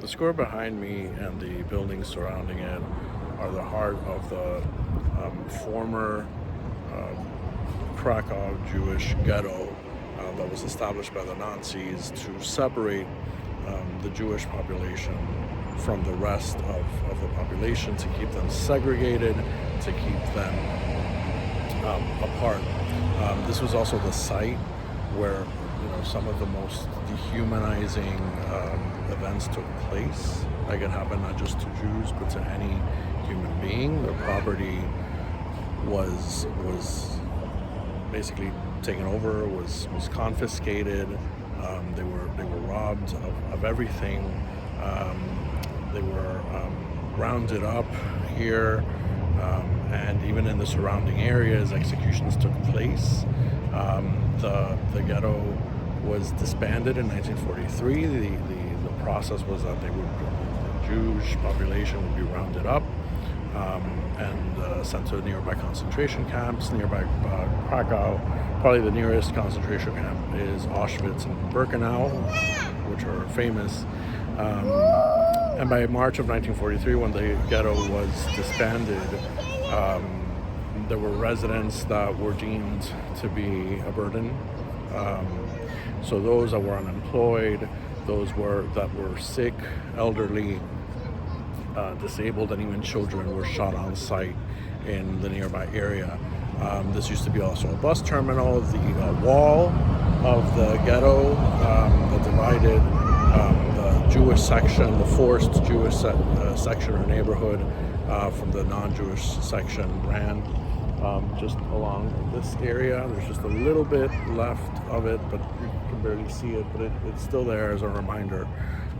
The square behind me and the buildings surrounding it are the heart of the former Krakow Jewish Ghetto that was established by the Nazis to separate the Jewish population from the rest of the population, to keep them segregated, to keep them apart. This was also the site where some of the most dehumanizing events took place. Like, it happened not just to Jews but to any human being. Their property was basically taken over, was confiscated. They were robbed of everything. They were rounded up here, and even in the surrounding areas, executions took place. The ghetto was disbanded in 1943. The process was that the Jewish population would be rounded up and sent to nearby concentration camps nearby Krakow. Probably the nearest concentration camp is Auschwitz and Birkenau, which are famous. And by March of 1943, when the ghetto was disbanded, there were residents that were deemed to be a burden. So those that were unemployed, those that were sick, elderly, disabled, and even children were shot on site in the nearby area. This used to be also a bus terminal. The wall of the ghetto that divided the Jewish section, the forced Jewish section or neighborhood from the non-Jewish section, ran just along this area. There's just a little bit left of it, but you can barely see it, but it's still there as a reminder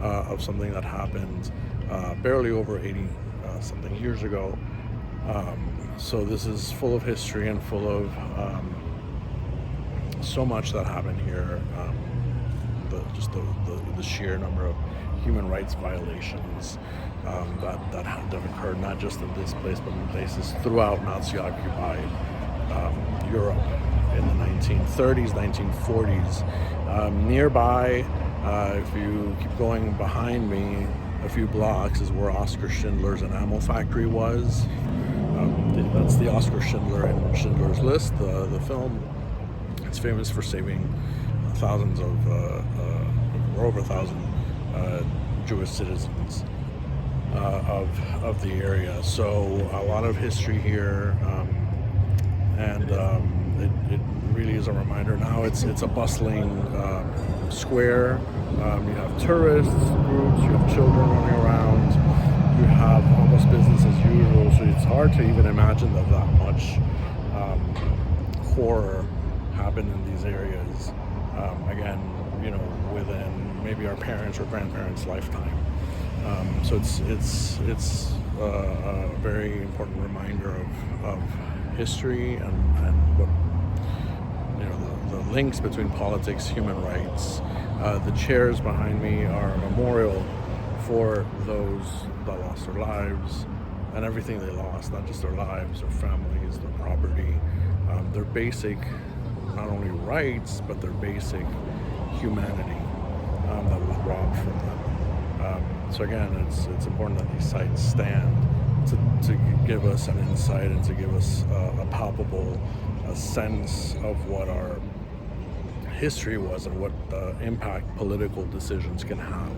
of something that happened barely over 80 something years ago. So this is full of history and full of so much that happened here. The sheer number of human rights violations that have occurred not just in this place but in places throughout Nazi-occupied Europe in the 1930s, 1940s. Nearby, if you keep going behind me, a few blocks is where Oskar Schindler's enamel factory was. That's the Oskar Schindler in Schindler's List, the film. It's famous for saving thousands of, or over 1,000 Jewish citizens of the area. So a lot of history here, and it really is a reminder. Now it's a bustling square. You have tourist groups, you have children running around, you have almost business as usual. So it's hard to even imagine that much horror happened in these areas. Again, within maybe our parents' or grandparents' lifetime. So it's a very important reminder of history and what the links between politics, human rights. The chairs behind me are a memorial for those that lost their lives and everything they lost, not just their lives, their families, their property, their basic, not only rights, but their basic humanity that was robbed from them. So again, it's important that these sites stand to give us an insight and to give us a palpable sense of what our history was and what impact political decisions can have